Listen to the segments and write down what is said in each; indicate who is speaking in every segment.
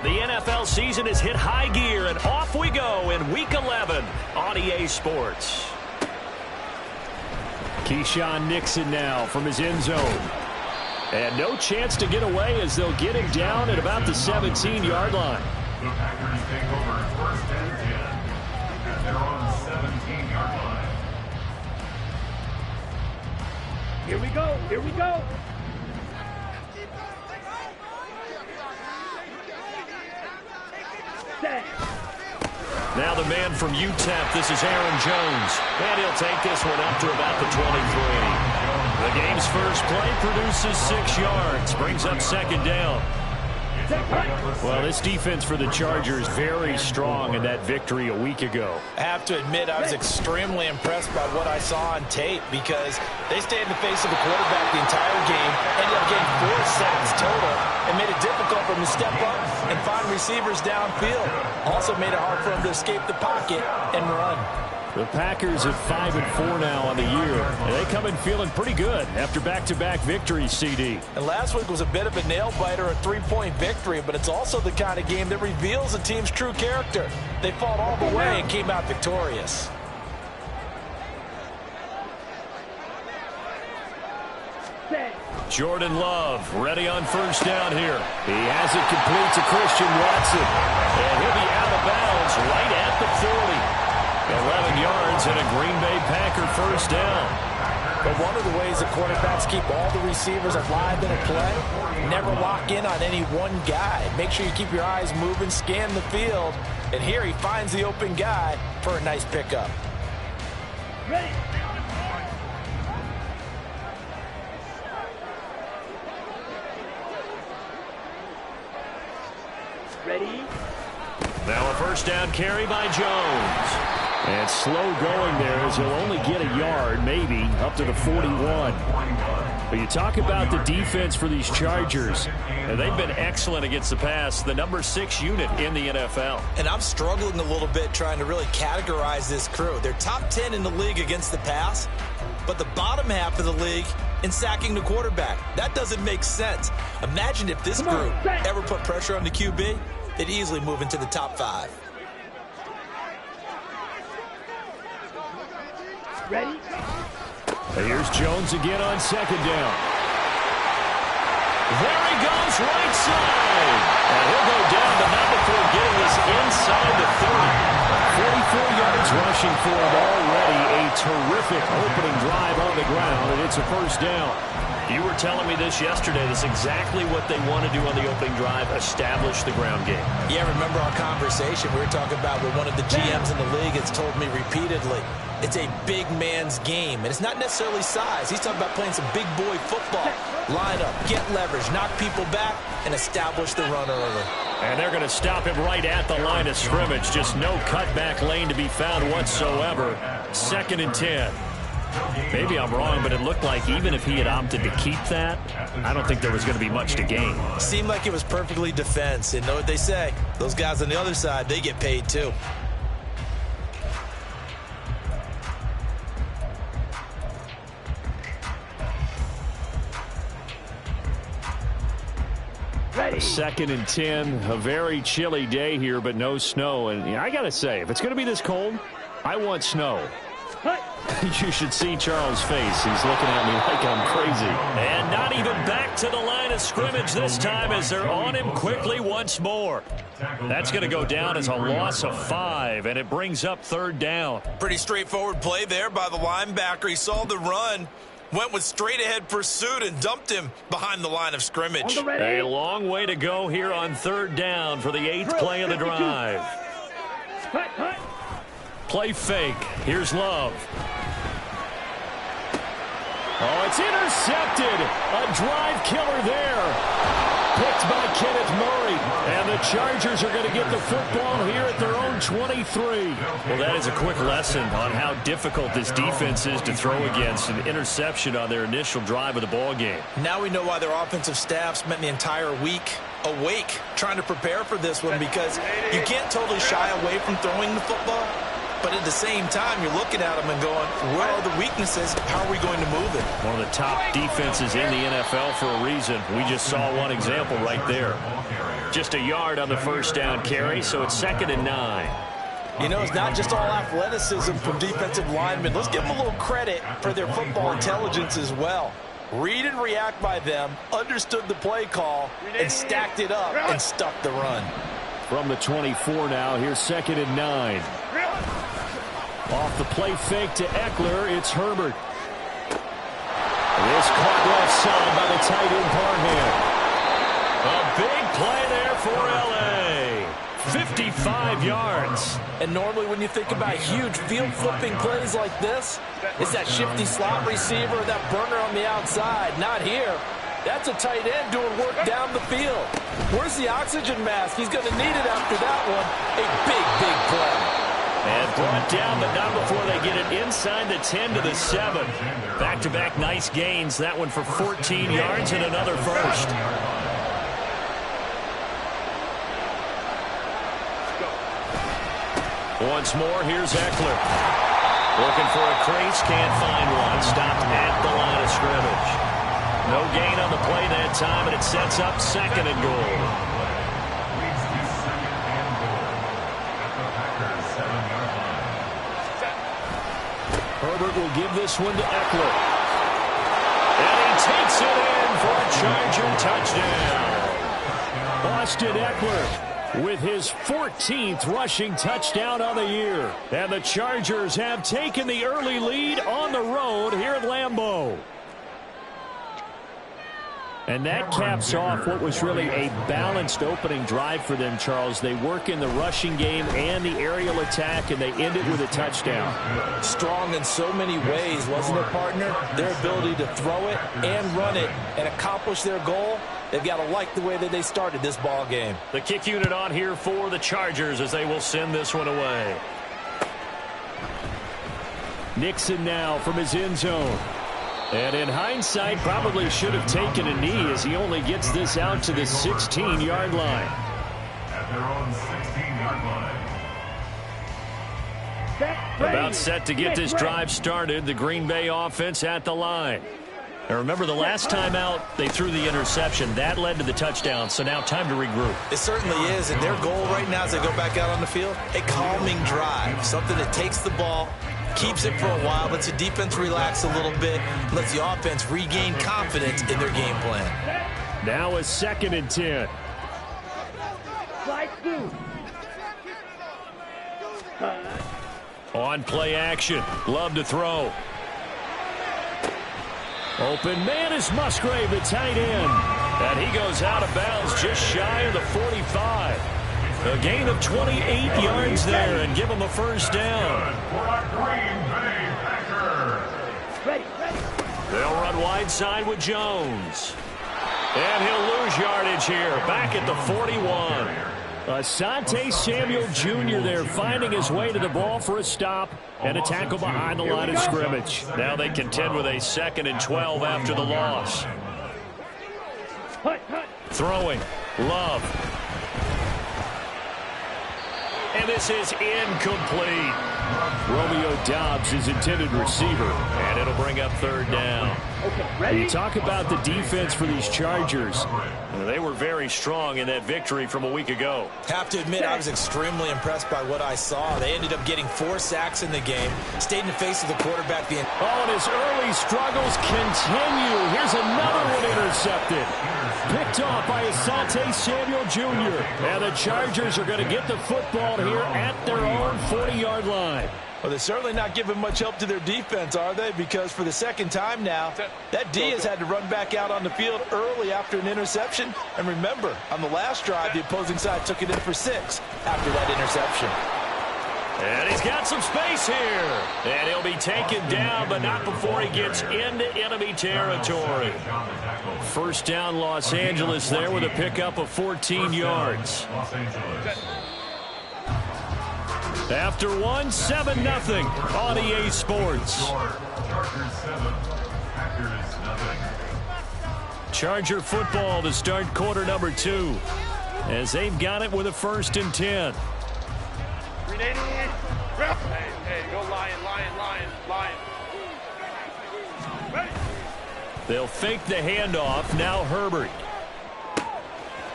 Speaker 1: The NFL season has hit high gear, and off we go in Week 11 on EA Sports.
Speaker 2: Keyshawn Nixon now from his end zone. And no chance to get away as they'll get him down at about the 17-yard line.
Speaker 3: The Packers take over first and 10 at their own 17-yard line.
Speaker 4: Here we go. Here we go.
Speaker 1: Now the man from UTEP, this is Aaron Jones. And he'll take this one up to about the 23. The game's first play produces 6 yards, brings up second down.
Speaker 2: Well, this defense for the Chargers very strong in that victory a week ago.
Speaker 5: I have to admit, I was extremely impressed by what I saw on tape because they stayed in the face of the quarterback the entire game, ended up getting 4 sacks total, and made it difficult for him to step up and find receivers downfield. Also made it hard for him to escape the pocket and run.
Speaker 2: The Packers at 5-4 now on the year. And they come in feeling pretty good after back-to-back victories, CD.
Speaker 5: And last week was a bit of a nail-biter, a 3-point victory, but it's also the kind of game that reveals a team's true character. They fought all the way and came out victorious.
Speaker 1: Jordan Love ready on first down here.
Speaker 2: He has it complete to Christian Watson.
Speaker 1: And he'll be out of bounds right at the 40. 11 yards and a Green Bay Packer first down.
Speaker 5: But one of the ways the quarterbacks keep all the receivers alive in a play, never lock in on any one guy. Make sure you keep your eyes moving, scan the field. And here he finds the open guy for a nice pickup.
Speaker 4: Ready. Ready.
Speaker 1: Now a first down carry by Jones.
Speaker 2: And slow going there as he'll only get a yard, maybe, up to the 41. But you talk about the defense for these Chargers.
Speaker 1: And they've been excellent against the pass, the number 6 unit in the NFL.
Speaker 5: And I'm struggling a little bit trying to really categorize this crew. They're top 10 in the league against the pass, but the bottom half of the league in sacking the quarterback. That doesn't make sense. Imagine if this group ever put pressure on the QB, they'd easily move into the top 5.
Speaker 4: Ready?
Speaker 2: Here's Jones again on second down.
Speaker 1: There he goes, right side. And he'll go down, but not before getting this inside the 30.
Speaker 2: 44 yards rushing for him already. A terrific opening drive on the ground, and it's a first down.
Speaker 1: You were telling me this yesterday. That's exactly what they want to do on the opening drive, establish the ground game.
Speaker 5: Yeah, remember our conversation. We were talking about what one of the GMs in the league has told me repeatedly. It's a big man's game, and it's not necessarily size. He's talking about playing some big boy football. Line up, get leverage, knock people back, and establish the run early.
Speaker 1: And they're going to stop him right at the line of scrimmage. Just no cutback lane to be found whatsoever. 2nd and 10. Maybe I'm wrong, but it looked like even if he had opted to keep that, I don't think there was going to be much to gain.
Speaker 5: Seemed like it was perfectly defense. And know what they say? Those guys on the other side, they get paid too.
Speaker 2: A 2nd and 10, a very chilly day here, but no snow. And I got to say, if it's going to be this cold, I want snow. You should see Charles' face. He's looking at me like I'm crazy.
Speaker 1: And not even back to the line of scrimmage this time as they're on him quickly once more. That's going to go down as a loss of 5, and it brings up 3rd down.
Speaker 5: Pretty straightforward play there by the linebacker. He saw the run, went with straight-ahead pursuit, and dumped him behind the line of scrimmage.
Speaker 1: A long way to go here on 3rd down for the 8th play of the drive. Play fake. Here's Love.
Speaker 2: Oh, it's intercepted. A drive killer there. Picked by Kenneth Murray. And the Chargers are going to get the football here at their own 23.
Speaker 1: Well, that is a quick lesson on how difficult this defense is to throw against. An interception on their initial drive of the ball game.
Speaker 5: Now we know why their offensive staff spent the entire week awake trying to prepare for this one, because you can't totally shy away from throwing the football. But at the same time, you're looking at them and going, where are the weaknesses? How are we going to move it?
Speaker 1: One of the top defenses in the NFL for a reason. We just saw one example right there. Just a yard on the first down carry, so it's 2nd and 9.
Speaker 5: You know, it's not just all athleticism from defensive linemen. Let's give them a little credit for their football intelligence as well. Read and react by them, understood the play call, and stacked it up and stuffed the run.
Speaker 2: From the 24 now, here's 2nd and 9. Off the play fake to Eckler, it's Herbert. This caught left side by the tight end Parham.
Speaker 1: A big play there for L.A. 55 yards.
Speaker 5: And normally when you think about huge field-flipping plays like this, it's that shifty slot receiver, that burner on the outside. Not here. That's a tight end doing work down the field. Where's the oxygen mask? He's going to need it after that one. A big, big play.
Speaker 1: And brought down, but not before they get it inside the 10 to the 7. Back-to-back nice gains. That one for 14 yards and another first. Once more, here's Eckler. Looking for a crease, can't find one. Stopped at the line of scrimmage. No gain on the play that time, and it sets up 2nd and goal.
Speaker 2: Herbert will give this one to Eckler.
Speaker 1: And he takes it in for a Charger touchdown.
Speaker 2: Austin Eckler with his 14th rushing touchdown on the year. And the Chargers have taken the early lead on the road here at Lambeau. And that caps off what was really a balanced opening drive for them, Charles. They work in the rushing game and the aerial attack, and they end it with a touchdown.
Speaker 5: Strong in so many ways, wasn't it, partner? Their ability to throw it and run it and accomplish their goal. They've got to like the way that they started this ball game.
Speaker 1: The kick unit on here for the Chargers as they will send this one away.
Speaker 2: Nixon now from his end zone. And in hindsight, probably should have taken a knee as he only gets this out to the 16-yard line.
Speaker 3: At their own 16-yard line.
Speaker 1: About set to get this drive started. The Green Bay offense at the line. And remember, the last time out, they threw the interception. That led to the touchdown, so now time to regroup.
Speaker 5: It certainly is, and their goal right now as they go back out on the field, a calming drive, something that takes the ball, keeps it for a while, lets the defense relax a little bit, lets the offense regain confidence in their game plan.
Speaker 2: Now a 2nd and 10.
Speaker 4: Slide through.
Speaker 1: On play action. Love to throw.
Speaker 2: Open man is Musgrave, the tight end.
Speaker 1: And he goes out of bounds just shy of the 45. A gain of 28 yards there and give him a first down.
Speaker 4: Ready, ready.
Speaker 1: They'll run wide side with Jones. And he'll lose yardage here. Back at the 41.
Speaker 2: Asante Samuel Jr. there finding his way to the ball for a stop and a tackle behind the line of scrimmage.
Speaker 1: Now they contend with a 2nd and 12 after the loss. Throwing. Love. And this is incomplete.
Speaker 2: Romeo Doubs, his intended receiver.
Speaker 1: And it'll bring up 3rd down.
Speaker 4: Okay, ready.
Speaker 2: You talk about the defense for these Chargers.
Speaker 1: They were very strong in that victory from a week ago.
Speaker 5: Have to admit, I was extremely impressed by what I saw. They ended up getting 4 sacks in the game, stayed in the face of the quarterback.
Speaker 2: Oh, and his early struggles continue. Here's another one intercepted. Picked off by Asante Samuel Jr. And the Chargers are going to get the football here at their own 40-yard line.
Speaker 5: Well, they're certainly not giving much help to their defense, are they? Because for the 2nd time now, that D has had to run back out on the field early after an interception. And remember, on the last drive, the opposing side took it in for 6 after that interception.
Speaker 1: And he's got some space here. And he'll be taken down, but not before he gets into enemy territory. First down, Los Angeles there with a pickup of 14 yards. After 1, 7-0 on EA Sports. Charger football to start quarter number 2 as they've got it with a 1st and 10.
Speaker 6: Hey, go lion. Ready.
Speaker 2: They'll fake the handoff. Now Herbert.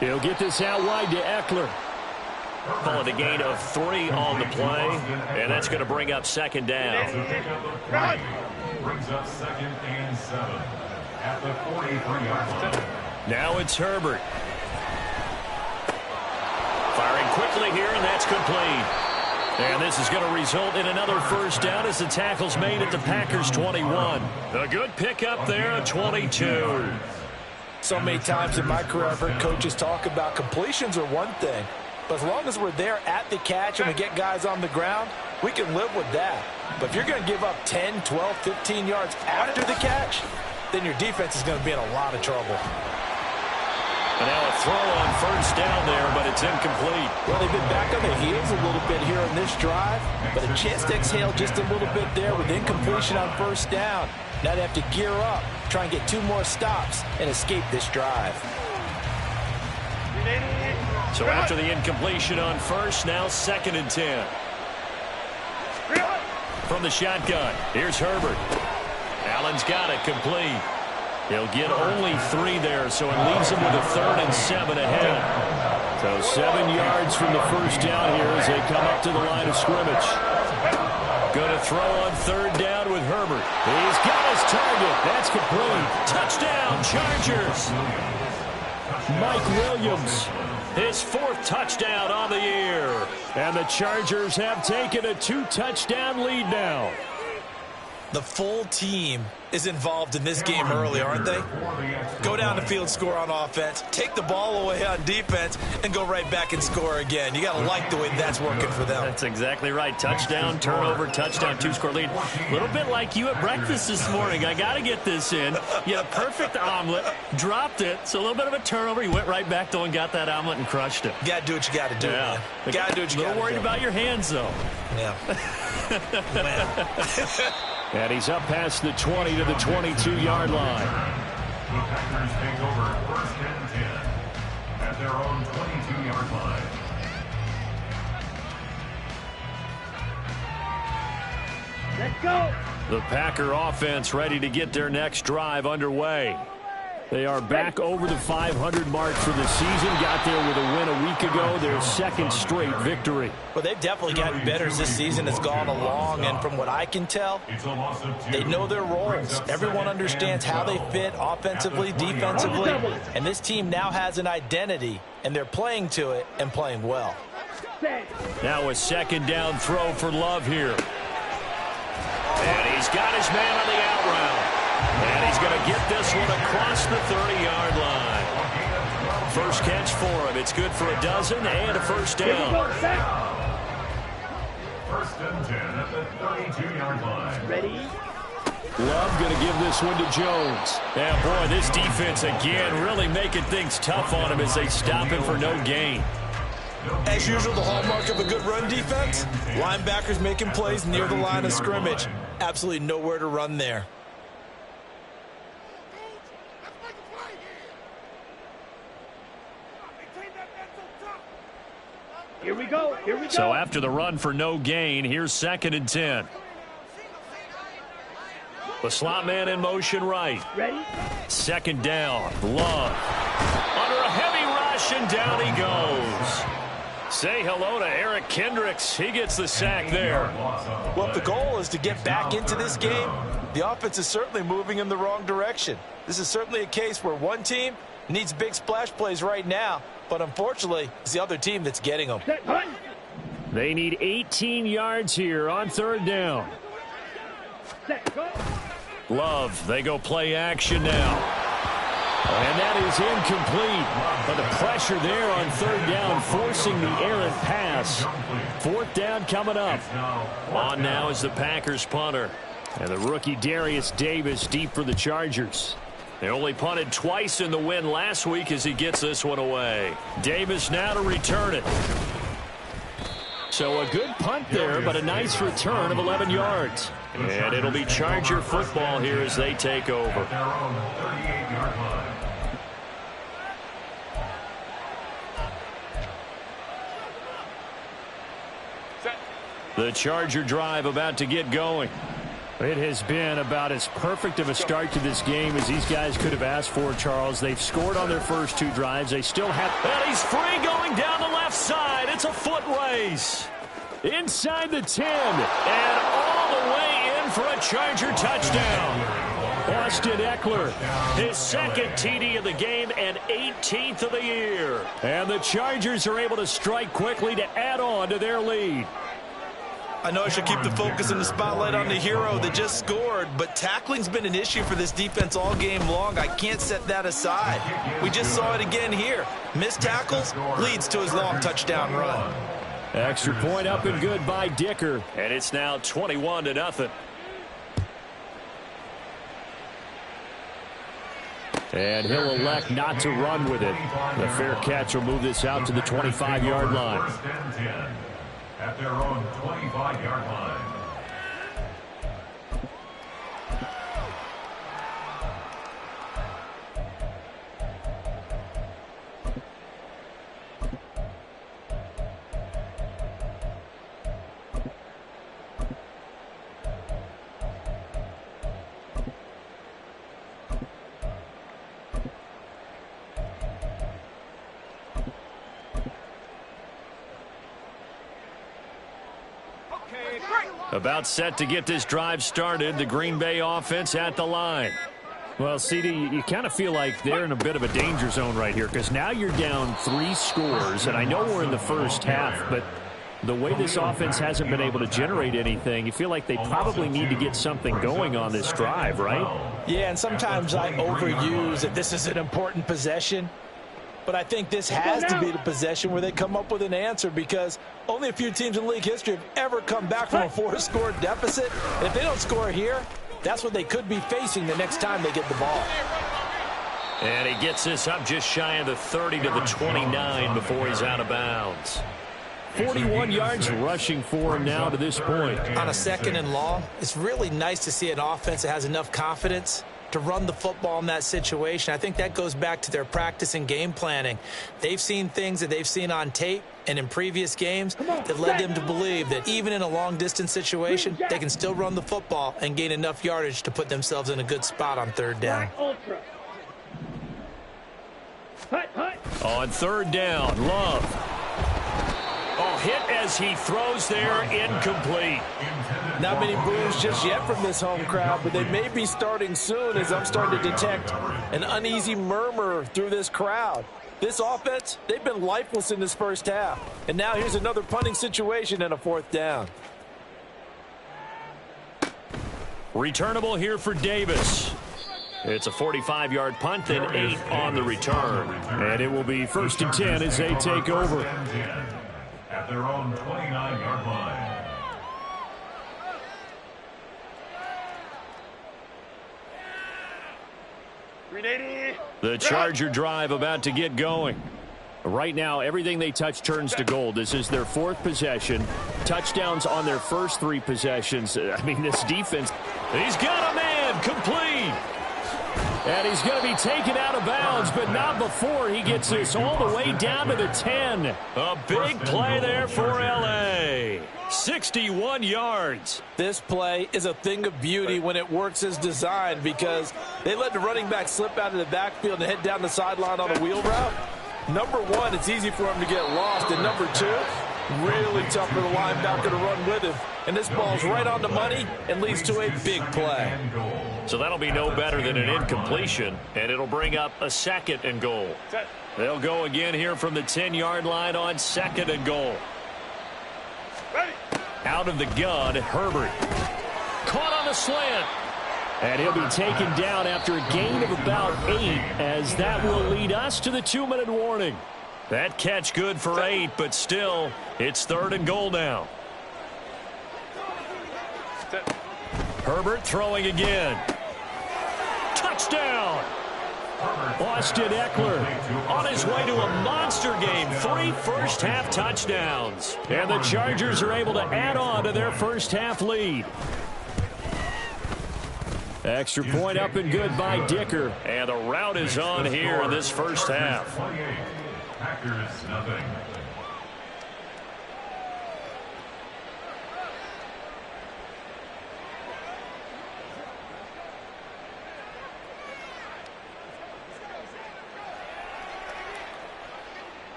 Speaker 2: He'll get this out wide to Eckler.
Speaker 1: Call it a gain of 3 on the play, and that's going to bring up second down.
Speaker 3: Brings up 2nd and 7 at the 43-yard line.
Speaker 1: Now it's Herbert. Firing quickly here, and that's complete. And this is going to result in another first down as the tackle's made at the Packers' 21. A good pickup there at 22.
Speaker 5: So many times in my career I've heard coaches talk about completions are one thing, but as long as we're there at the catch and we get guys on the ground, we can live with that. But if you're going to give up 10, 12, 15 yards after the catch, then your defense is going to be in a lot of trouble.
Speaker 1: And now a throw on first down there, but it's incomplete.
Speaker 5: Well, they've been back on their heels a little bit here on this drive, but a chance to exhale just a little bit there with incompletion on first down. Now they have to gear up, try and get 2 more stops, and escape this drive.
Speaker 1: So after the incompletion on first, now 2nd and 10. From the shotgun, here's Herbert. Allen's got it complete. He'll get only 3 there, so it leaves him with a 3rd and 7 ahead.
Speaker 2: So 7 yards from the first down here as they come up to the line of scrimmage.
Speaker 1: Going to throw on 3rd down with Herbert. He's got his target. That's complete. Touchdown, Chargers.
Speaker 2: Mike Williams.
Speaker 1: His 4th touchdown on the year.
Speaker 2: And the Chargers have taken a 2-touchdown lead now.
Speaker 5: The full team is involved in this game early, aren't they? Go down the field, score on offense, take the ball away on defense, and go right back and score again. You got to like the way that's working for them.
Speaker 1: That's exactly right. Touchdown, turnover, touchdown, 2-score lead. A little bit like you at breakfast this morning. I got to get this in. You had a perfect omelet, dropped it, so a little bit of a turnover. You went right back, though, and got that omelet and crushed it.
Speaker 5: You got to do what you got to do, man. You got to do what you got to do.
Speaker 1: A little worried about your hands, though.
Speaker 5: Yeah.
Speaker 2: And he's up past the 20 to the 22-yard line.
Speaker 3: The Packers take over 1st and 10 at their own 22-yard line.
Speaker 4: Let's go.
Speaker 1: The Packer offense ready to get their next drive underway.
Speaker 2: They are back over the 500 mark for the season. Got there with a win a week ago. Their 2nd straight victory.
Speaker 5: Well, they've definitely gotten better as this season has gone along, and from what I can tell, they know their roles. Everyone understands how they fit offensively, defensively, and this team now has an identity, and they're playing to it and playing well.
Speaker 1: Now a 2nd down throw for Love here. And he's got his man on the out route. And he's going to get this one across the 30-yard line. First catch for him. It's good for a dozen and a first down.
Speaker 3: 1st and 10 at the 32-yard line.
Speaker 4: Ready?
Speaker 2: Love going to give this one to Jones.
Speaker 1: Yeah, boy, this defense again really making things tough on him as they stop him for no gain.
Speaker 5: As usual, the hallmark of a good run defense, linebackers making plays near the line of scrimmage. Absolutely nowhere to run there.
Speaker 4: Here we go. Here we go.
Speaker 1: So after the run for no gain, here's 2nd and 10. The slot man in motion right.
Speaker 4: Ready?
Speaker 1: 2nd down. Love. Under a heavy rush, and down he goes. Say hello to Eric Kendricks. He gets the sack there.
Speaker 5: Well, if the goal is to get back into this game, the offense is certainly moving in the wrong direction. This is certainly a case where one team needs big splash plays right now, but unfortunately, it's the other team that's getting them.
Speaker 2: They need 18 yards here on 3rd down.
Speaker 4: Set, go.
Speaker 1: Love, they go play action now.
Speaker 2: And that is incomplete. But the pressure there on 3rd down, forcing the errant pass. 4th down coming up.
Speaker 1: On now is the Packers punter.
Speaker 2: And the rookie Darius Davis deep for the Chargers.
Speaker 1: They only punted twice in the win last week as he gets this one away. Davis now to return it.
Speaker 2: So a good punt there, but a nice return of 11 yards.
Speaker 1: And it'll be Charger football here as they take over.
Speaker 3: Their own 38-yard line.
Speaker 6: Set.
Speaker 2: The Charger drive about to get going.
Speaker 1: It has been about as perfect of a start to this game as these guys could have asked for, Charles. They've scored on their first 2 drives. They still have...
Speaker 2: And he's free going down the left side. It's a foot race. Inside the 10. And all the way in for a Charger touchdown. Austin Ekeler, his second TD of the game and 18th of the year. And the Chargers are able to strike quickly to add on to their lead.
Speaker 5: I know I should keep the focus and the spotlight on the hero that just scored, but tackling's been an issue for this defense all game long. I can't set that aside. We just saw it again here. Missed tackles leads to his long touchdown run.
Speaker 2: Extra point up and good by Dicker. And it's now 21-0. And he'll elect not to run with it. The fair catch will move this out to the 25-yard line.
Speaker 3: First and 10 at their own 25-yard line.
Speaker 2: About set to get this drive started. The Green Bay offense at the line.
Speaker 1: Well, CD, you kind of feel like they're in a bit of a danger zone right here because now you're down 3 scores, and I know we're in the first half, but the way this offense hasn't been able to generate anything, you feel like they probably need to get something going on this drive, right?
Speaker 5: Yeah, and sometimes I overuse that this is an important possession. But I think this has to be the possession where they come up with an answer because only a few teams in league history have ever come back from a 4-score deficit. And if they don't score here, that's what they could be facing the next time they get the ball.
Speaker 2: And he gets this up just shy of the 30 to the 29 before he's out of bounds. 41 yards rushing for him now to this point.
Speaker 5: On a 2nd and long, it's really nice to see an offense that has enough confidence to run the football in that situation. I think that goes back to their practice and game planning. They've seen things that they've seen on tape and in previous games that led them to believe that even in a long-distance situation, they can still run the football and gain enough yardage to put themselves in a good spot on 3rd down.
Speaker 2: On 3rd down, Love. Oh, hit as he throws there, incomplete.
Speaker 7: Not many boos just yet from this home crowd, but they may be starting soon as I'm starting to detect an uneasy murmur through this crowd. This offense, they've been lifeless in this first half. And now here's another punting situation and a 4th down.
Speaker 2: Returnable here for Davis. It's a 45-yard punt, then 8 on the return.
Speaker 1: And it will be 1st and 10 as they take over.
Speaker 3: At their own 29-yard line.
Speaker 2: The Charger drive about to get going. Right now, everything they touch turns to gold. This is their 4th possession. Touchdowns on their first 3 possessions. I mean, this defense.
Speaker 1: He's got a man complete. And he's going to be taken out of bounds, but not before he gets this all the way down to the 10.
Speaker 2: A big play there for L.A. 61 yards.
Speaker 7: This play is a thing of beauty when it works as designed because they let the running back slip out of the backfield and head down the sideline on a wheel route. Number 1, it's easy for him to get lost. And number 2, really tough for the linebacker to run with him. And this ball's right on the money and leads to a big play.
Speaker 2: So that'll be no better than an incompletion, and it'll bring up a 2nd and goal. They'll go again here from the 10-yard line on 2nd and goal. Out of the gun, Herbert. Caught on the slant.
Speaker 1: And he'll be taken down after a gain of about 8, as that will lead us to the 2-minute warning.
Speaker 2: That catch good for 8, but still, it's 3rd and goal now. Herbert throwing again. Touchdown!
Speaker 1: Austin Ekeler
Speaker 2: on his way to a monster game. 3 first-half touchdowns.
Speaker 1: And the Chargers are able to add on to their first-half lead. Extra point up and good by Dicker.
Speaker 2: And the route is on here in this first half.
Speaker 3: Packers nothing.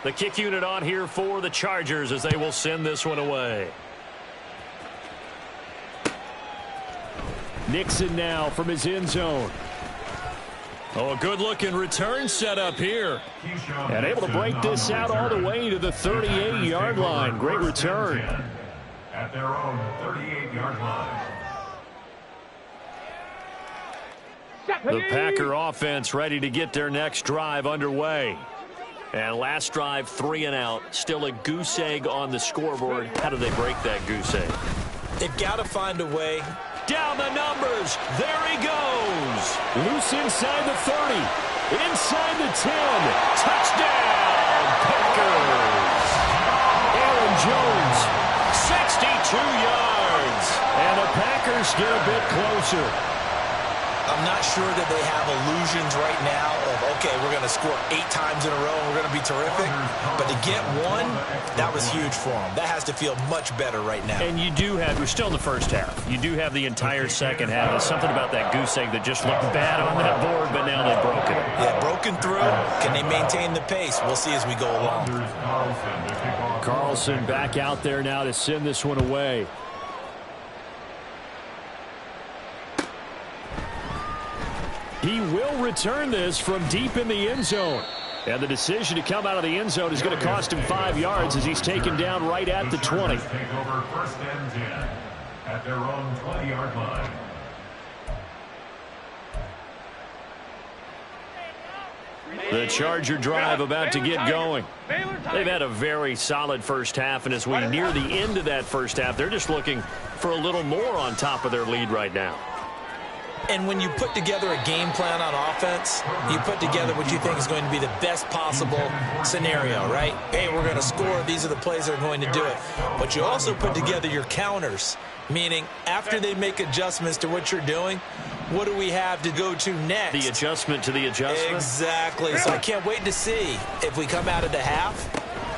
Speaker 1: The kick unit on here for the Chargers as they will send this one away.
Speaker 2: Nixon now from his end zone.
Speaker 1: Oh, a good-looking return setup here.
Speaker 2: And able to break this out all the way to the 38-yard line. Great return.
Speaker 3: At their own 38-yard line.
Speaker 1: The Packer offense ready to get their next drive underway. And last drive, 3 and out. Still a goose egg on the scoreboard. How do they break that goose egg?
Speaker 5: They've got to find a way.
Speaker 1: Down the numbers. There he goes.
Speaker 2: Loose inside the 30. Inside the 10.
Speaker 1: Touchdown, Packers.
Speaker 2: Aaron Jones.
Speaker 1: 62 yards.
Speaker 2: And the Packers get a bit closer.
Speaker 5: I'm not sure that they have illusions right now of, okay, we're going to score 8 times in a row and we're going to be terrific. But to get one, that was huge for them. That has to feel much better right now.
Speaker 1: And you do have, we're still in the first half. You do have the entire second half. There's something about that goose egg that just looked bad on that board, but now they've broken it.
Speaker 5: Yeah, broken through. Can they maintain the pace? We'll see as we go along.
Speaker 2: Carlson back out there now to send this one away. He will return this from deep in the end zone. And the decision to come out of the end zone is going to cost him 5 yards as he's taken down right at the 20.
Speaker 3: Take over 1st and 10 at their own 20-yard line.
Speaker 1: The Charger drive about to get going. They've had a very solid first half, and as we near the end of that first half, they're just looking for a little more on top of their lead right now.
Speaker 5: And when you put together a game plan on offense, you put together what you think is going to be the best possible scenario, right? Hey, we're going to score. These are the plays that are going to do it. But you also put together your counters, meaning after they make adjustments to what you're doing, what do we have to go to next?
Speaker 1: The adjustment to the adjustment?
Speaker 5: Exactly. So I can't wait to see if we come out of the half,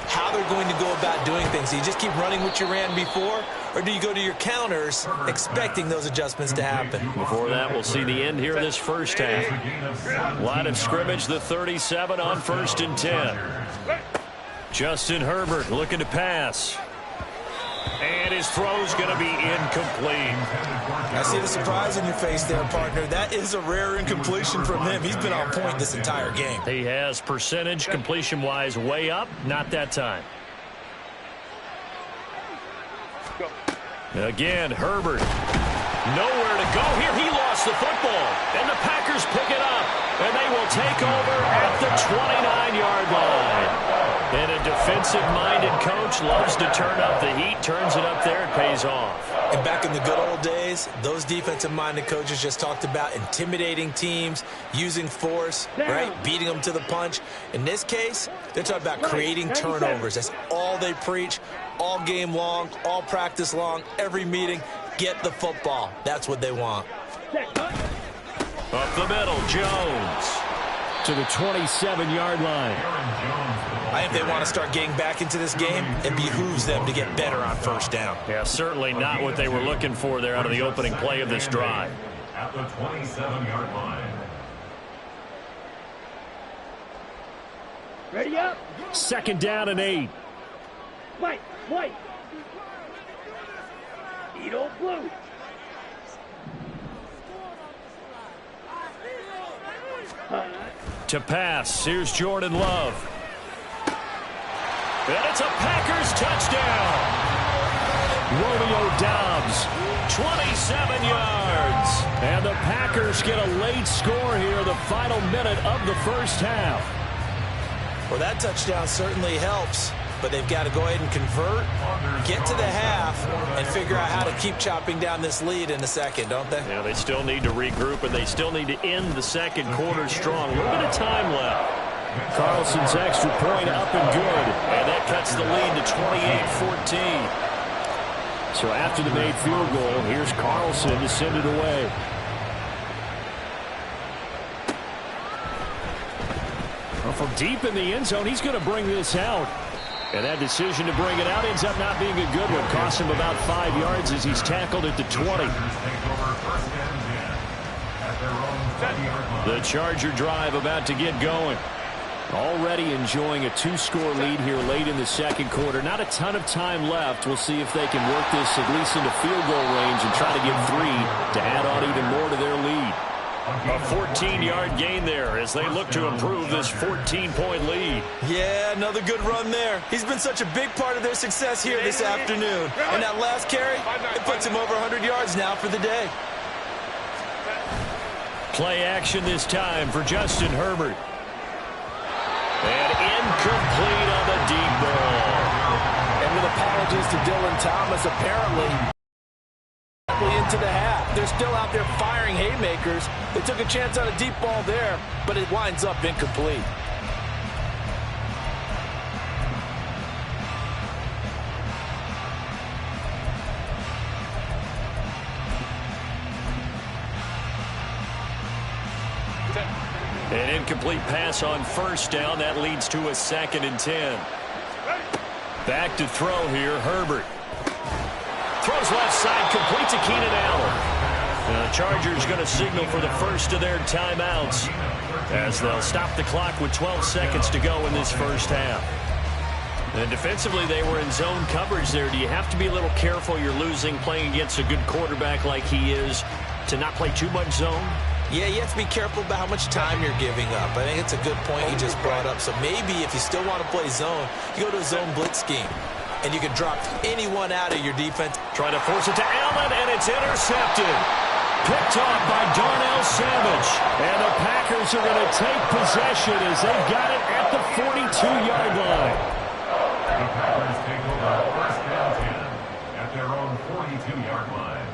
Speaker 5: how they're going to go about doing things. Do you just keep running what you ran before, or do you go to your counters expecting those adjustments to happen?
Speaker 1: Before that, we'll see the end here of this first half. Line of scrimmage, the 37 on 1st and 10. Justin Herbert looking to pass. And his throw's going to be incomplete.
Speaker 5: I see the surprise in your face there, partner. That is a rare incompletion from him. He's been on point this entire game.
Speaker 1: He has percentage completion-wise way up. Not that time. Again, Herbert. Nowhere to go here. He lost the football. And the Packers pick it up. And they will take over at the 29-yard line. And a defensive-minded coach loves to turn up the heat, turns it up there, it pays off.
Speaker 5: And back in the good old days, those defensive-minded coaches just talked about intimidating teams, using force, right, beating them to the punch. In this case, they're talking about creating turnovers. That's all they preach, all game long, all practice long, every meeting. Get the football. That's what they want.
Speaker 1: Up the middle, Jones.
Speaker 2: To the 27-yard line.
Speaker 5: I think they want to start getting back into this game. It behooves them to get better on 1st down.
Speaker 1: Yeah, certainly not what they were looking for there out of the opening play of this drive.
Speaker 3: At the 27-yard line.
Speaker 4: Ready up.
Speaker 2: 2nd down and 8.
Speaker 4: White. Eat old blue.
Speaker 1: To pass, here's Jordan Love. And it's a Packers touchdown.
Speaker 2: Romeo Doubs.
Speaker 1: 27 yards.
Speaker 2: And the Packers get a late score here, the final minute of the first half.
Speaker 5: Well, that touchdown certainly helps, but they've got to go ahead and convert, get to the half, and figure out how to keep chopping down this lead in the second, don't they?
Speaker 1: Yeah, they still need to regroup, and they still need to end the second quarter strong. A little bit of time left.
Speaker 2: Carlson's extra point up and good.
Speaker 1: And that cuts the lead to 28-14.
Speaker 2: So after the made field goal, here's Carlson to send it away. Well, from deep in the end zone, he's going to bring this out. And that decision to bring it out ends up not being a good one. Cost him about 5 yards as he's tackled at the 20.
Speaker 1: The Charger drive about to get going.
Speaker 2: Already enjoying a 2-score lead here late in the second quarter. Not a ton of time left. We'll see if they can work this at least into field goal range and try to get 3 to add on even more to their lead.
Speaker 1: A 14-yard gain there as they look to improve this 14-point lead.
Speaker 7: Yeah, another good run there. He's been such a big part of their success here this afternoon. And that last carry, it puts him over 100 yards now for the day.
Speaker 1: Play action this time for Justin Herbert. And incomplete on the deep ball.
Speaker 7: And with apologies to Dylan Thomas, apparently into the half. They're still out there firing haymakers. They took a chance on a deep ball there, but it winds up incomplete.
Speaker 1: An incomplete pass on first down. That leads to a 2nd and 10. Back to throw here, Herbert. Throws left side, complete to Keenan Allen. The Chargers going to signal for the first of their timeouts as they'll stop the clock with 12 seconds to go in this first half. And defensively, they were in zone coverage there. Do you have to be a little careful? You're losing, playing against a good quarterback like he is, to not play too much zone?
Speaker 7: Yeah, you have to be careful about how much time you're giving up. I think it's a good point you just brought up. So maybe if you still want to play zone, you go to a zone blitz scheme. And you can drop anyone out of your defense.
Speaker 1: Trying to force it to Allen, and it's intercepted. Picked off by Darnell Savage. And the Packers are going to take possession as they've got it at the 42-yard line.
Speaker 3: The Packers take over first and 10 at their own 42-yard line.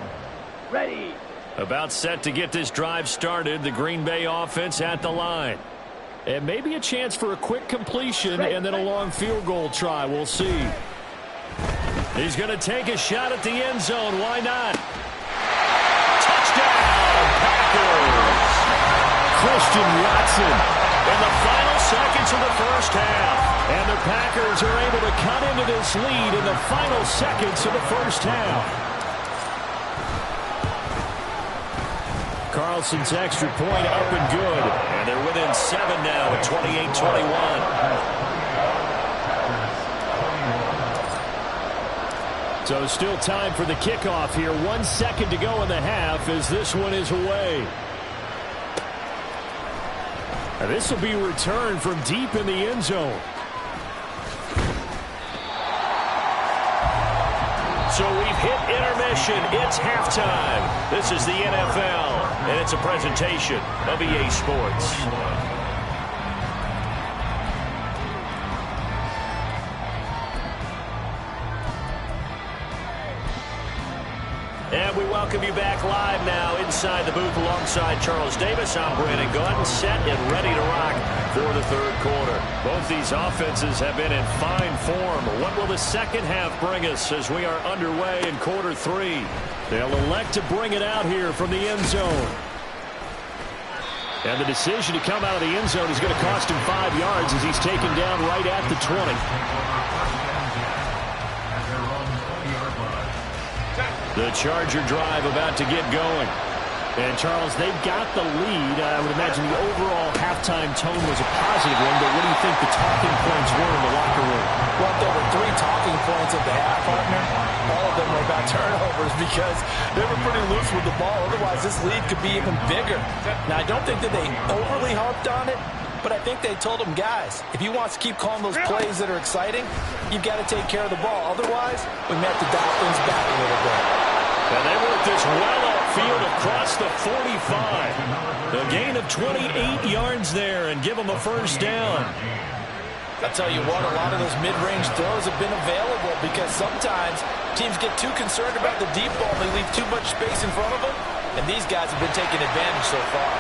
Speaker 4: Ready.
Speaker 1: About set to get this drive started. The Green Bay offense at the line.
Speaker 2: And maybe a chance for a quick completion and then a long field goal try. We'll see.
Speaker 1: He's going to take a shot at the end zone. Why not? Touchdown, Packers!
Speaker 2: Christian Watson.
Speaker 1: In the final seconds of the first half. And the Packers are able to cut into this lead in the final seconds of the first half.
Speaker 2: Carlson's extra point up and good.
Speaker 1: And they're within 7 now at 28-21.
Speaker 2: So still time for the kickoff here. 1 second to go in the half as this one is away. And this will be returned from deep in the end zone.
Speaker 1: So we've hit intermission. It's halftime. This is the NFL, and it's a presentation of EA Sports. And we welcome you back live now inside the booth alongside Charles Davis. I'm Brandon Gaudin, set and ready to rock for the third quarter. Both these offenses have been in fine form. What will the second half bring us as we are underway in quarter 3?
Speaker 2: They'll elect to bring it out here from the end zone. And the decision to come out of the end zone is going to cost him 5 yards as he's taken down right at the 20.
Speaker 1: The Charger drive about to get going.
Speaker 2: And, Charles, they've got the lead. I would imagine the overall halftime tone was a positive one, but what do you think the talking points were in the locker room?
Speaker 7: Well, there were 3 talking points at the half, partner. All of them were about turnovers because they were pretty loose with the ball. Otherwise, this lead could be even bigger. Now, I don't think that they overly harped on it, but I think they told them, guys, if you want to keep calling those plays that are exciting, you've got to take care of the ball. Otherwise, we met the Dolphins back a little bit.
Speaker 1: And they work this well upfield across the 45. A gain of 28 yards there and give them a first down.
Speaker 7: I'll tell you what, a lot of those mid-range throws have been available because sometimes teams get too concerned about the deep ball and they leave too much space in front of them, and these guys have been taking advantage so far.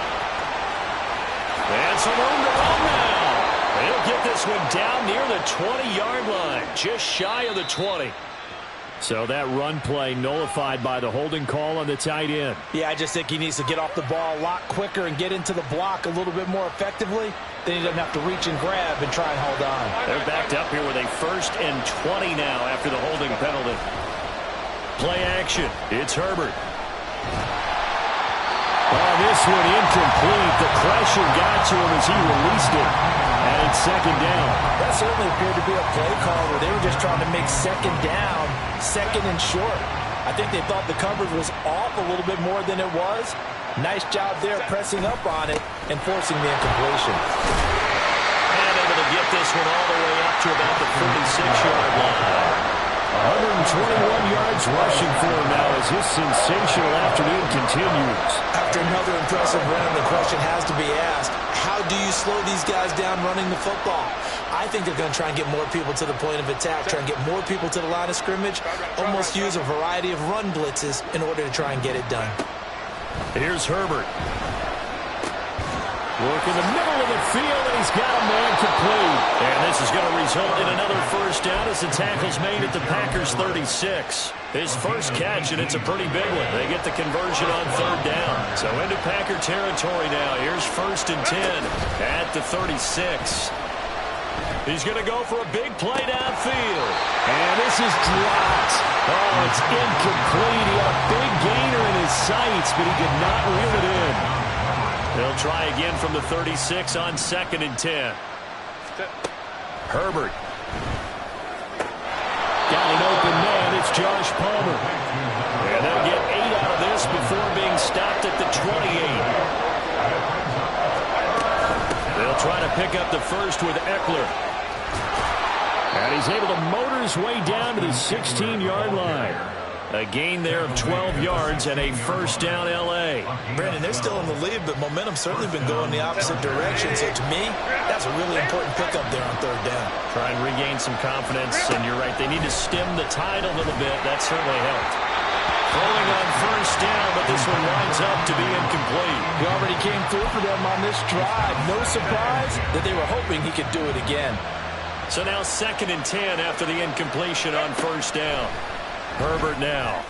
Speaker 1: And some room to run now. They'll get this one down near the 20-yard line, just shy of the 20.
Speaker 2: So that run play nullified by the holding call on the tight end.
Speaker 7: Yeah, I just think he needs to get off the ball a lot quicker and get into the block a little bit more effectively. Then he doesn't have to reach and grab and try and hold on.
Speaker 1: They're backed up here with a 1st and 20 now after the holding penalty. Play action. It's Herbert.
Speaker 2: Oh, this one incomplete. The pressure got to him as he released it. And it's second down.
Speaker 7: That certainly appeared to be a play call where they were just trying to make second down, second and short. I think they thought the coverage was off a little bit more than it was. Nice job there pressing up on it and forcing the incompletion.
Speaker 1: And able to get this one all the way up to about the 46-yard line.
Speaker 2: 121 yards rushing for him now as his sensational afternoon continues.
Speaker 7: After another impressive run, the question has to be asked, how do you slow these guys down running the football? I think they're going to try and get more people to the point of attack, try and get more people to the line of scrimmage, almost use a variety of run blitzes in order to try and get it done.
Speaker 2: Here's Herbert. Work in the middle of the field, and he's got a man complete.
Speaker 1: And this is going to result in another first down as the tackle's made at the Packers' 36. His first catch, and it's a pretty big one. They get the conversion on third down. So into Packer territory now. Here's 1st and 10 at the 36. He's going to go for a big play downfield.
Speaker 2: And this is dropped. Oh, it's incomplete. He had a big gainer in his sights, but he could not reel it in.
Speaker 1: They'll try again from the 36 on 2nd and 10.
Speaker 2: Herbert. Got an open man. It's Josh Palmer.
Speaker 1: And they'll get 8 out of this before being stopped at the 28. They'll try to pick up the first with Eckler.
Speaker 2: And he's able to motor his way down to the 16-yard line.
Speaker 1: A gain there of 12 yards and a first down L.A.
Speaker 7: Brandon, they're still in the lead, but momentum's certainly been going the opposite direction. So to me, that's a really important pickup there on third down.
Speaker 1: Try and regain some confidence, and you're right. They need to stem the tide a little bit. That certainly helped. Throwing on first down, but this one winds up to be incomplete.
Speaker 7: He already came through for them on this drive. No surprise that they were hoping he could do it again.
Speaker 1: So now 2nd and 10 after the incompletion on first down. Herbert now.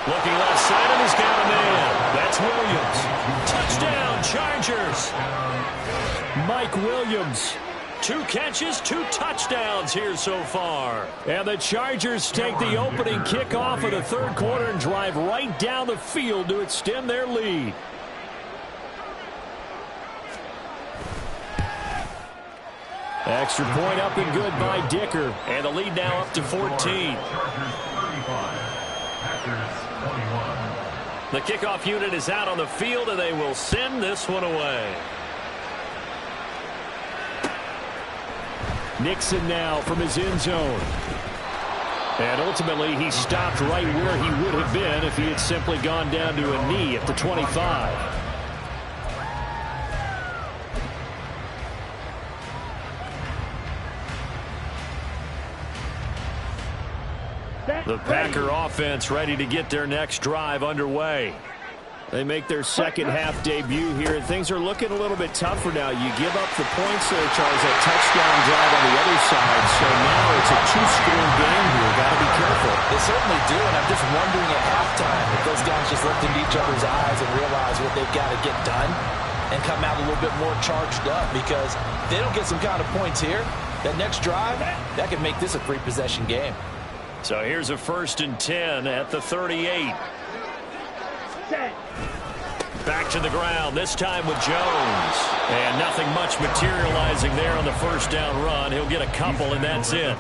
Speaker 1: Looking left side, and he's got a man. That's Williams. Touchdown, Chargers.
Speaker 2: Mike Williams.
Speaker 1: 2 catches, 2 touchdowns here so far.
Speaker 2: And the Chargers take the opening kickoff of the third quarter and drive right down the field to extend their lead. Extra point up and good by Dicker.
Speaker 1: And the lead now up to 14. The kickoff unit is out on the field, and they will send this one away.
Speaker 2: Nixon now from his end zone. And ultimately, he stopped right where he would have been if he had simply gone down to a knee at the 25.
Speaker 1: The Packer offense ready to get their next drive underway.
Speaker 2: They make their second half debut here, and things are looking a little bit tougher now. You give up the points there, Charles, that touchdown drive on the other side. So now it's a 2-score game here. Got to be careful.
Speaker 7: They certainly do, and I'm just wondering at halftime if those guys just looked into each other's eyes and realize what they've got to get done and come out a little bit more charged up, because if they don't get some kind of points here, that next drive, that could make this a 3-possession game.
Speaker 1: So here's a 1st and 10 at the 38. Back to the ground, this time with Jones. And nothing much materializing there on the first down run. He'll get a couple, and that's it.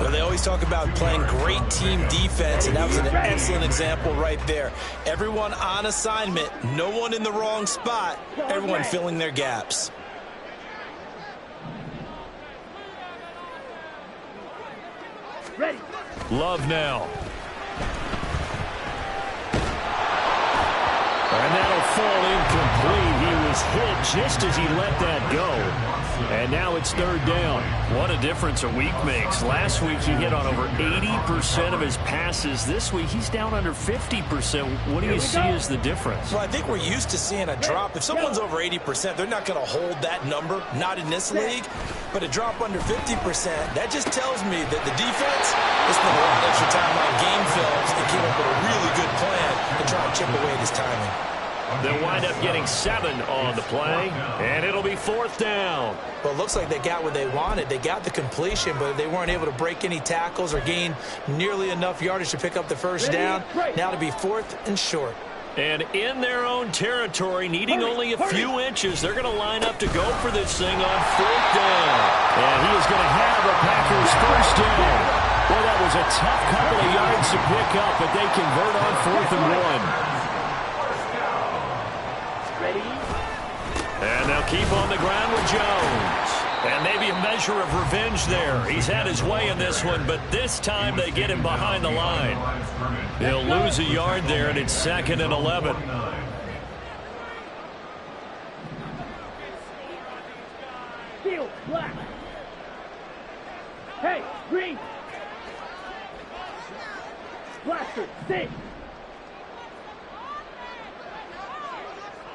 Speaker 7: Well, they always talk about playing great team defense, and that was an excellent example right there. Everyone on assignment, no one in the wrong spot, everyone filling their gaps.
Speaker 4: Ready.
Speaker 1: Love now.
Speaker 2: And that'll fall incomplete. He was hit just as he let that go. And now it's third down.
Speaker 1: What a difference a week makes. Last week he hit on over 80% of his passes. This week he's down under 50%. What do you see as the difference?
Speaker 7: Well, I think we're used to seeing a drop. If someone's over 80%, they're not going to hold that number, not in this league. But a drop under 50%, that just tells me that the defense is spending a lot of extra time on game films and came up with a really good plan to try and chip away at his timing.
Speaker 1: They'll wind up getting 7 on the play, and it'll be 4th down.
Speaker 7: Well, it looks like they got what they wanted. They got the completion, but they weren't able to break any tackles or gain nearly enough yardage to pick up the first down. Now to be 4th and short.
Speaker 1: And in their own territory, needing only a few inches, they're going to line up to go for this thing on 4th down.
Speaker 2: And he is going to have a Packers first down. Well, that was a tough couple of yards to pick up, but they convert on 4th and 1.
Speaker 4: Ready?
Speaker 1: And they'll keep on the ground with Jones. And maybe a measure of revenge there. He's had his way in this one, but this time they get him behind the line. They'll lose a yard there, and it's 2nd and 11.
Speaker 4: Field, black. Hey, green. Blaster, six.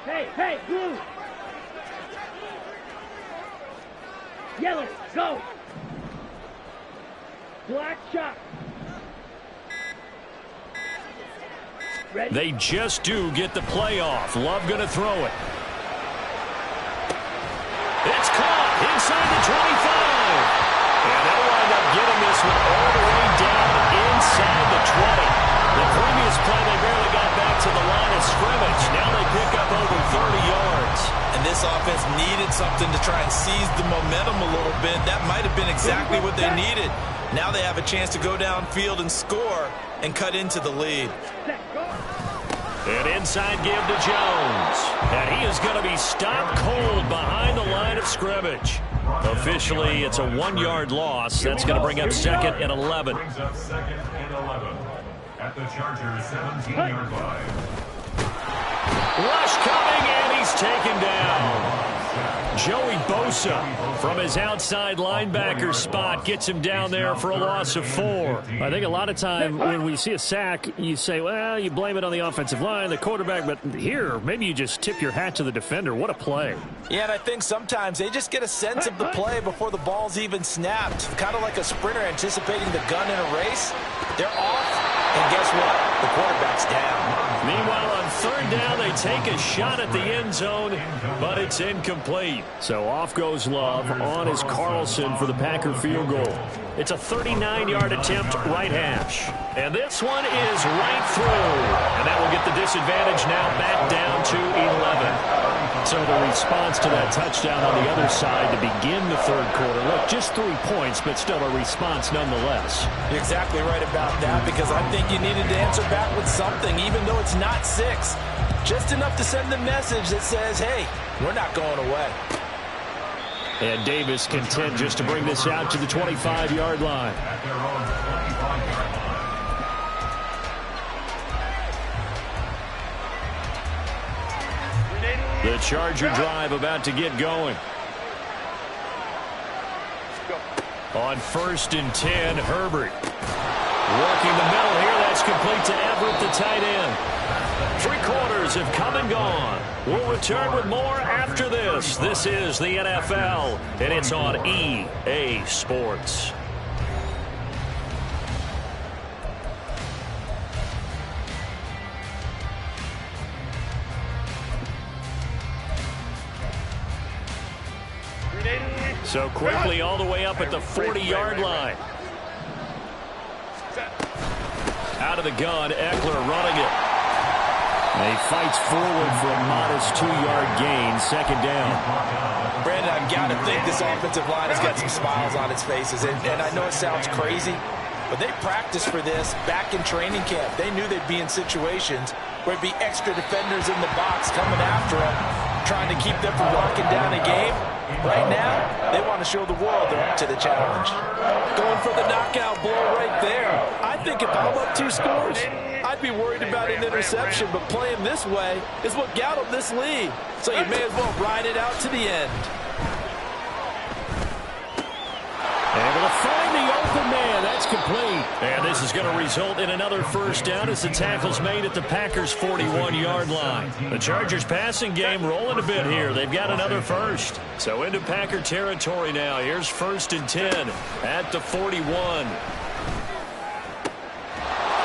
Speaker 4: Hey, blue. Yellow, go. Black shot. Ready?
Speaker 1: They just do get the play off. Love going to throw it. It's caught inside the 25. And they'll wind up getting this one all the way down inside the 20. The previous play, they barely got back to the line of scrimmage. Now they pick up over 30 yards.
Speaker 5: And this offense needed something to try and seize the momentum a little bit. That might have been exactly what they needed. Now they have a chance to go downfield and score and cut into the lead.
Speaker 1: An inside give to Jones. And he is going to be stopped cold behind the line of scrimmage. Officially, it's a 1-yard loss. That's going to bring up 2nd and 11.
Speaker 3: Brings up 2nd and 11 at the Chargers 17-yard line.
Speaker 1: Rush coming, and he's taken down. Joey Bosa from his outside linebacker spot gets him down there for a loss of 4.
Speaker 2: I think a lot of time when we see a sack, you say, well, you blame it on the offensive line, the quarterback, but here, maybe you just tip your hat to the defender. What a play.
Speaker 5: Yeah, and I think sometimes they just get a sense of the play before the ball's even snapped. Kind of like a sprinter anticipating the gun in a race. They're off. And guess what? The quarterback's down.
Speaker 1: Meanwhile, on 3rd down, they take a shot at the end zone, but it's incomplete.
Speaker 2: So off goes Love. On is Carlson for the Packer field goal.
Speaker 1: It's a 39-yard attempt, right hash. And this one is right through. And that will get the disadvantage now back down to 11.
Speaker 2: So the response to that touchdown on the other side to begin the 3rd quarter. Look, just 3 points, but still a response nonetheless.
Speaker 5: You're exactly right about that, because I think you needed to answer back with something, even though it's not 6. Just enough to send the message that says, hey, we're not going away.
Speaker 2: And Davis content just to bring this out to the 25-yard line.
Speaker 3: At their own 25-yard line.
Speaker 1: The Charger drive about to get going. On 1st and 10, Herbert. Working the middle here. That's complete to Everett, the tight end. 3 quarters have come and gone. We'll return with more after this. This is the NFL, and it's on EA Sports. So quickly all the way up at the 40-yard line. Out of the gun, Eckler running it.
Speaker 2: And he fights forward for a modest 2-yard gain, 2nd down.
Speaker 5: Brandon, I've got to think this offensive line has got some smiles on its faces. And I know it sounds crazy, but they practiced for this back in training camp. They knew they'd be in situations where it'd be extra defenders in the box coming after them, trying to keep them from locking down a game. Right now, they want to show the world they're up to the challenge. Going for the knockout blow right there. I think if I'm up 2 scores, I'd be worried about an interception, but playing this way is what got them this lead. So you may as well ride it out to the end.
Speaker 2: Able to find the open man. That's complete.
Speaker 1: And this is going to result in another first down as the tackle's made at the Packers' 41-yard line. The Chargers passing game rolling a bit here. They've got another first. So into Packer territory now. Here's 1st and 10 at the 41.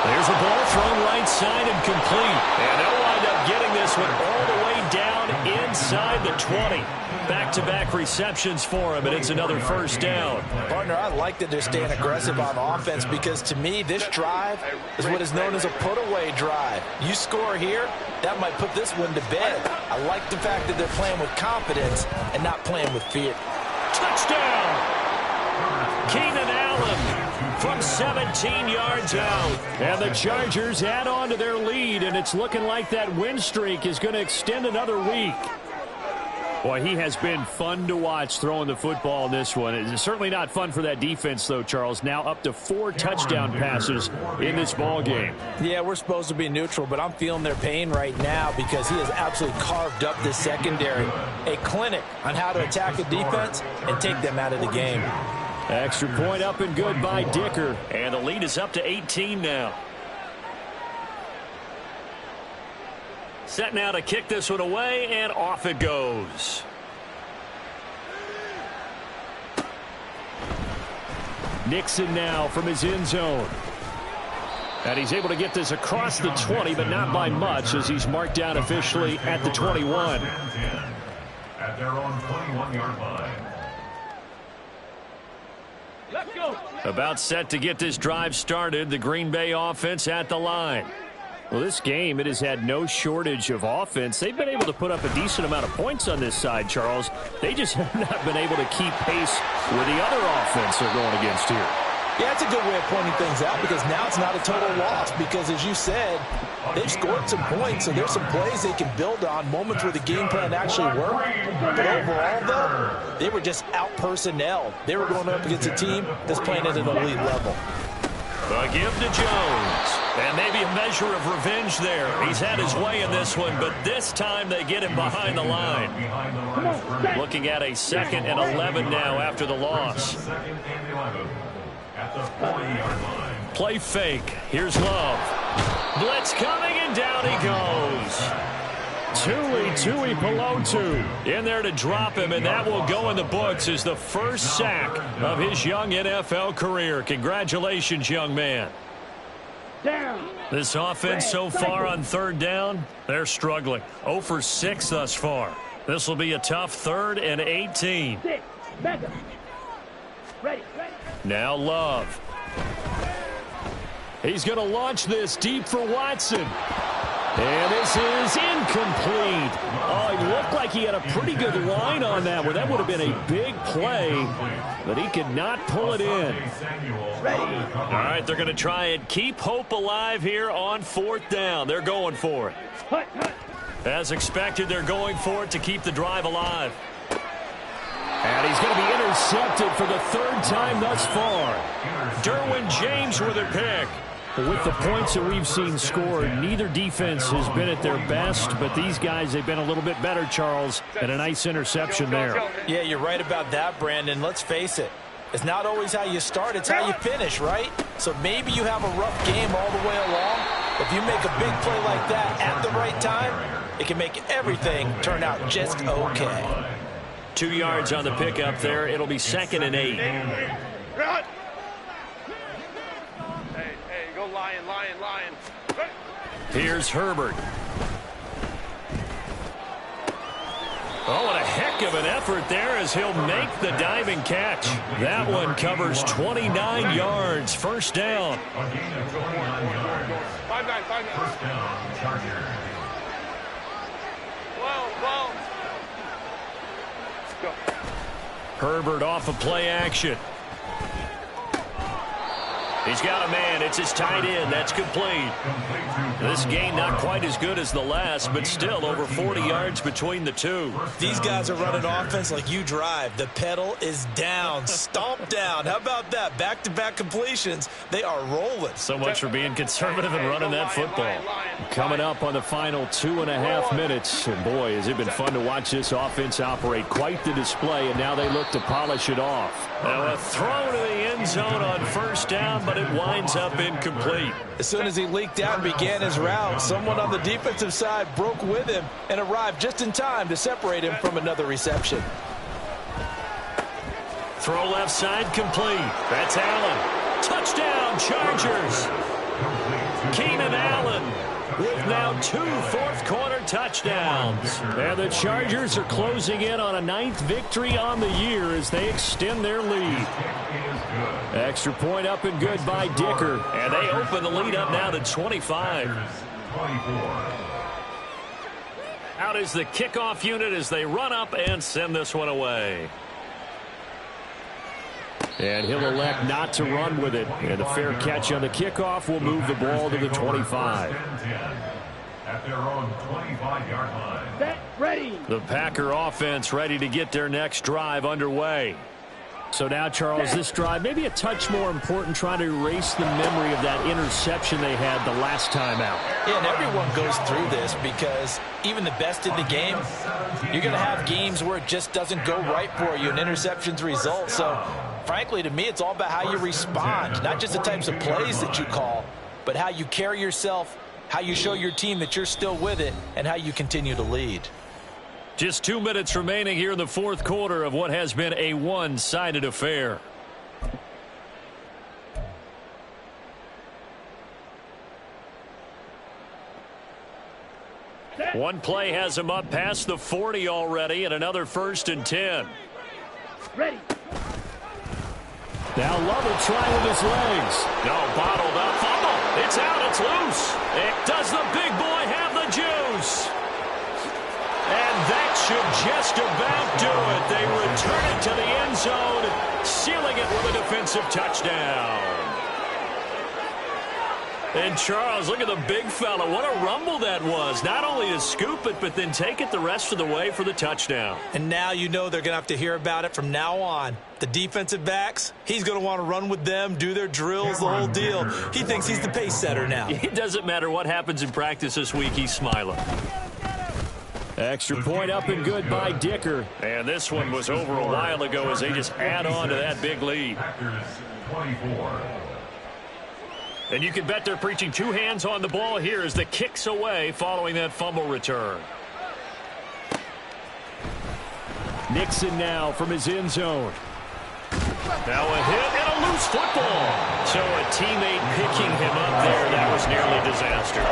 Speaker 1: There's a ball thrown right side and complete. And they'll wind up getting this one all the way down inside the 20. Back-to-back receptions for him, and it's another first down.
Speaker 5: Partner, I like that they're staying aggressive on offense because, to me, this drive is what is known as a put-away drive. You score here, that might put this one to bed. I like the fact that they're playing with confidence and not playing with fear.
Speaker 1: Touchdown! Keenan Allen from 17 yards out. And the Chargers add on to their lead, and it's looking like that win streak is going to extend another week. Boy, he has been fun to watch throwing the football in this one. It's certainly not fun for that defense, though, Charles. Now up to 4 touchdown passes in this ball game.
Speaker 5: Yeah, we're supposed to be neutral, but I'm feeling their pain right now because he has absolutely carved up this secondary. A clinic on how to attack a defense and take them out of the game.
Speaker 1: Extra point up and good by Dicker. And the lead is up to 18 now. Set now to kick this one away, and off it goes. Nixon now from his end zone. And he's able to get this across the 20, but not by much, as he's marked down officially at the 21.
Speaker 3: At their own 21-yard line.
Speaker 4: Let's go.
Speaker 1: About set to get this drive started, the Green Bay offense at the line. Well, this game, it has had no shortage of offense. They've been able to put up a decent amount of points on this side, Charles. They just have not been able to keep pace with the other offense they're going against here.
Speaker 5: Yeah, that's a good way of pointing things out because now it's not a total loss because, as you said, they've scored some points, so there's some plays they can build on, moments where the game plan actually worked. But overall, though, they were just out-personnel. They were going up against a team that's playing at an elite level.
Speaker 1: A give to Jones. And maybe a measure of revenge there. He's had his way in this one, but this time they get him behind the line. Looking at a 2nd and 11 now after the loss.
Speaker 3: At the 40-yard line.
Speaker 1: Play fake. Here's Love. Blitz coming, and down he goes. Tui Pelotu in there to drop him, and that will go in the books as the first sack of his young NFL career. Congratulations, young man.
Speaker 4: Down.
Speaker 1: This offense so far on 3rd down, they're struggling. 0 for 6 thus far. This will be a tough 3rd and 18.
Speaker 4: 6. Back up. Ready.
Speaker 1: Now Love. He's going to launch this deep for Watson. And this is incomplete. Oh, it looked like he had a pretty good line on that one. That would have been a big play, but he could not pull it in. All right, they're going to try and keep hope alive here on 4th down. They're going for it. As expected, they're going for it to keep the drive alive. And he's going to be intercepted for the 3rd time thus far. Derwin James with a pick. With the points that we've seen scored, neither defense has been at their best, but these guys, they've been a little bit better, Charles, and a nice interception there.
Speaker 5: Yeah, you're right about that, Brandon. Let's face it. It's not always how you start, it's how you finish, right? So maybe you have a rough game all the way along. If you make a big play like that at the right time, it can make everything turn out just okay.
Speaker 1: 2 yards on the pickup there. It'll be 2nd and 8.
Speaker 6: Run! Hey, go lion.
Speaker 1: Here's Herbert. Oh, what a heck of an effort there as he'll make the diving catch. That one covers 29 yards. First down.
Speaker 3: A gain of 29 yards.
Speaker 6: 5-9.
Speaker 3: First down, Chargers.
Speaker 6: 12. Go.
Speaker 1: Herbert off of play action. He's got a man. It's his tight end. That's complete. This game not quite as good as the last, but still over 40 yards between the two.
Speaker 5: These guys are running offense like you drive. The pedal is down, stomped down. How about that? Back-to-back completions. They are rolling.
Speaker 1: So much for being conservative and running that football. Coming up on the final 2.5 minutes. And boy, has it been fun to watch this offense operate. Quite the display, and now they look to polish it off. Now a throw to the end zone on first down, but it winds up incomplete.
Speaker 5: As soon as he leaked out and began his route, someone on the defensive side broke with him and arrived just in time to separate him from another reception.
Speaker 1: Throw left side complete. That's Allen. Touchdown, Chargers. Keenan Allen with now 2 fourth-quarter touchdowns. And the Chargers are closing in on a 9th victory on the year as they extend their lead. Extra point up and good by Dicker. And they open the lead up now to 25. Out is the kickoff unit as they run up and send this one away. And he'll elect not to run with it. And a fair catch on the kickoff will move the ball to the 25.
Speaker 3: At their own 25-yard line.
Speaker 4: Set, ready.
Speaker 1: The Packer offense ready to get their next drive underway.
Speaker 2: So now, Charles, this drive maybe a touch more important, trying to erase the memory of that interception they had the last time out.
Speaker 5: Yeah, and everyone goes through this because even the best in the game, you're going to have games where it just doesn't go right for you and interceptions result. So, frankly, to me, it's all about how you respond, not just the types of plays that you call, but how you carry yourself, how you show your team that you're still with it, and how you continue to lead.
Speaker 1: Just 2 minutes remaining here in the fourth quarter of what has been a one-sided affair. One play has him up past the 40 already, and another 1st and 10.
Speaker 4: Ready.
Speaker 2: Now Lovell trying with his legs.
Speaker 1: No, bottled up. Fumble. It's out. It's loose. Does the big boy have the juice? And that should just about do it. They return it to the end zone, sealing it with a defensive touchdown. And Charles, look at the big fella. What a rumble that was. Not only to scoop it, but then take it the rest of the way for the touchdown.
Speaker 7: And now you know they're going to have to hear about it from now on. The defensive backs, he's going to want to run with them, do their drills, the whole deal. He thinks he's the pace setter now.
Speaker 1: It doesn't matter what happens in practice this week, he's smiling.
Speaker 2: Extra point up and good by Dicker.
Speaker 1: And this one was over a while ago as they just add on to that big lead.
Speaker 3: Packers 24.
Speaker 1: And you can bet they're preaching 2 hands on the ball here as the kick's away following that fumble return.
Speaker 2: Nixon now from his end zone.
Speaker 1: Now a hit and a loose football. So a teammate picking him up there, that was nearly a disaster.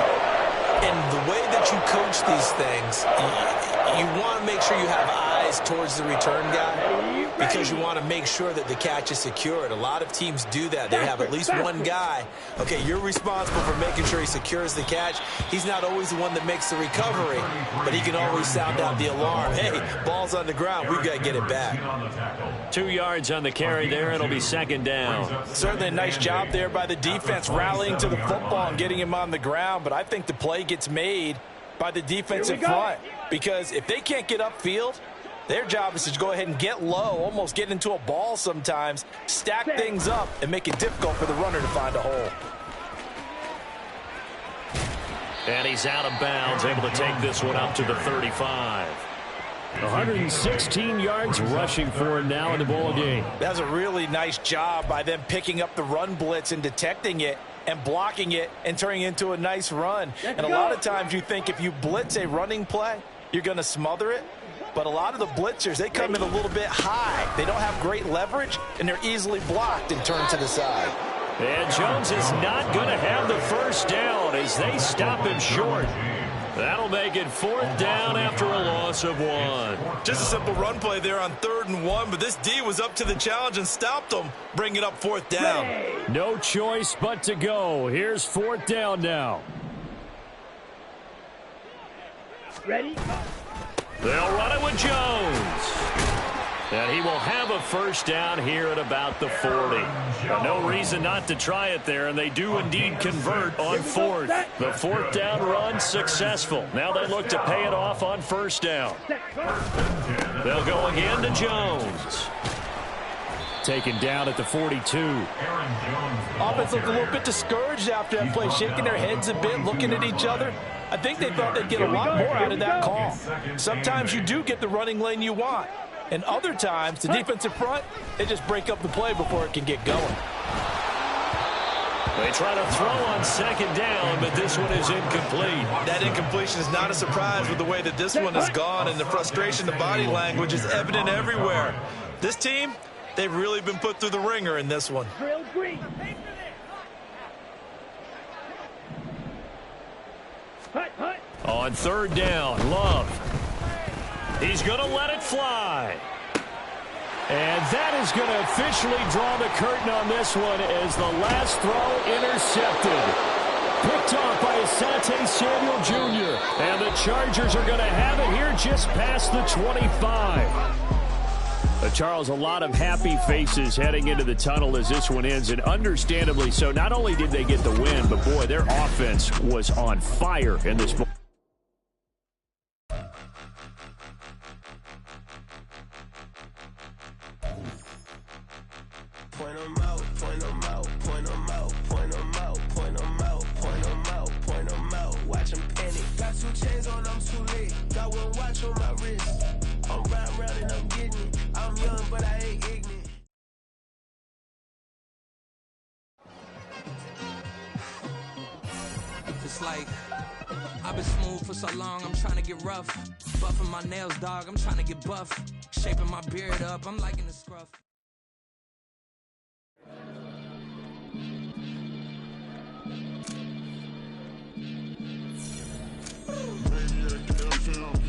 Speaker 7: And the way that you coach these things, you want to make sure you have eyes towards the return guy because you want to make sure that the catch is secured. A lot of teams do that. They have at least one guy. Okay, you're responsible for making sure he secures the catch. He's not always the one that makes the recovery, but he can always sound out the alarm. Hey, ball's on the ground. We've got to get it back.
Speaker 1: 2 yards on the carry there. It'll be 2nd down.
Speaker 5: Certainly a nice job there by the defense rallying to the football and getting him on the ground, but I think the play gets made by the defensive front because if they can't get upfield, their job is to go ahead and get low, almost get into a ball sometimes, stack things up, and make it difficult for the runner to find a hole.
Speaker 1: And he's out of bounds, able to take this one up to the 35.
Speaker 2: 116 yards rushing for him now in the ball game.
Speaker 5: That's a really nice job by them picking up the run blitz and detecting it and blocking it and turning it into a nice run. And a lot of times you think if you blitz a running play, you're going to smother it. But a lot of the blitzers, they come in a little bit high. They don't have great leverage, and they're easily blocked and turned to the side.
Speaker 1: And Jones is not going to have the first down as they stop him short. That'll make it 4th down after a loss of 1.
Speaker 7: Just a simple run play there on 3rd and 1, but this D was up to the challenge and stopped them, bringing up 4th down.
Speaker 2: No choice but to go. Here's 4th down now.
Speaker 4: Ready?
Speaker 1: They'll run it with Jones. And he will have a first down here at about the 40. No reason not to try it there, and they do indeed convert on 4th. The 4th down run successful. Now they look to pay it off on 1st down. They'll go again to Jones.
Speaker 2: Taken down at the 42.
Speaker 7: Offense looked a little bit discouraged after that play, shaking their heads a bit, looking at each other. I think they thought they'd get a lot more out of that call. Sometimes you do get the running lane you want. And other times, the defensive front, they just break up the play before it can get going.
Speaker 1: They try to throw on 2nd down, but this one is incomplete.
Speaker 7: That incompletion is not a surprise with the way that this one has gone, and the frustration, the body language is evident everywhere. This team, they've really been put through the ringer in this one.
Speaker 4: Drill green.
Speaker 1: On third down, Love. He's going to let it fly. And that is going to officially draw the curtain on this one as the last throw intercepted. Picked off by Asante Samuel Jr. And the Chargers are going to have it here just past the 25. Charles, a lot of happy faces heading into the tunnel as this one ends, and understandably so. Not only did they get the win, but boy, their offense was on fire in this ball.
Speaker 8: Point them out, point them out, point them out, point them out, point them out, point them out, point them out. Watch them panic. Got 2 chains on, I'm too late. Got 1 watch on my wrist. I'm round and I'm getting it. I'm young, but I ain't ignorant.
Speaker 9: It's like I've been smooth for so long, I'm trying to get rough. Buffing my nails, dog, I'm trying to get buff. Shaping my beard up, I'm liking the scruff.
Speaker 3: Maniac FM.